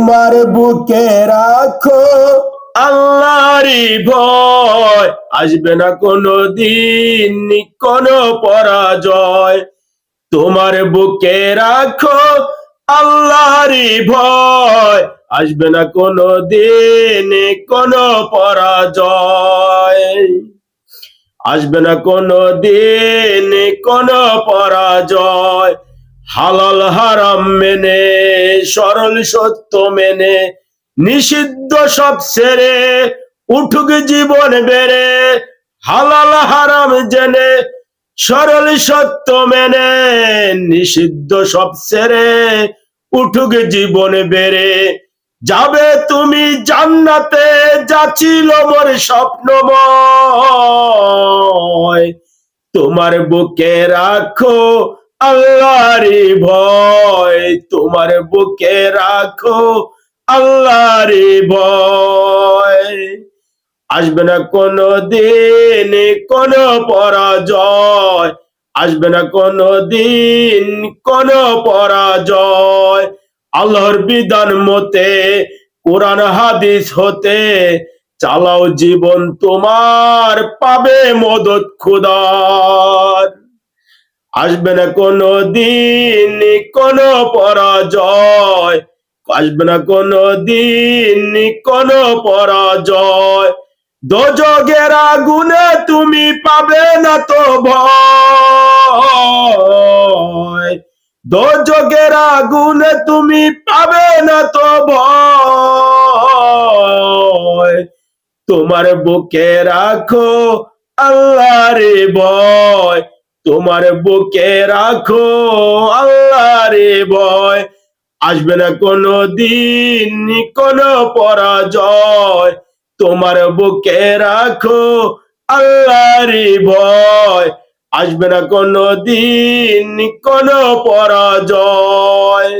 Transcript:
তোমার বুকে রাখো আল্লাহরই ভয়, আসবে না কোনো দিন কোনো পরাজয়। তোমার বুকে রাখো আল্লাহরই ভয়, আসবে না কোনো দিন কোনো পরাজয়। আসবে না কোনো দিন কোনো পরাজয়। হালাল হারাম মেনে, সরল সত্য মেনে, নিষিদ্ধ সব ছেড়ে উঠুক জীবন বেড়ে। হালাল হারাম জেনে, সরল সত্য মেনে, নিষিদ্ধ সব ছেড়ে উঠুক জীবন বেড়ে। যাবে তুমি জান্নাতে, যা ছিল মোর স্বপ্নময়। তোমার বুকে রাখো আল্লাহরই ভয়, তোমার বুকে রাখো আল্লাহরই ভয়। আসবে না কোনো দিন কোনো পরাজয়, আসবে না কোনো দিন কোনো পরাজয়। আল্লাহর বিধান মতে, কোরআন হাদিস হতে চালাও জীবন তোমার, পাবে মদত খোদার। আসবে না কোনো দিন কোনো পরাজয়, আসবে না কোনো দিন কোনো পরাজয়। দোজখের আগুনে তুমি পাবে না তো ভয়, দোজখের আগুনে তুমি পাবে না তো ভয়। তোমার বুকে রাখো আল্লাহরই ভয়, তোমার বুকে রাখো আল্লাহরই ভয়। আসবে না কোনো দিন কোনো পরাজয়, তোমার বুকে রাখো আল্লাহরই ভয়। আসবে না কোনো দিন কোনো পরাজয়।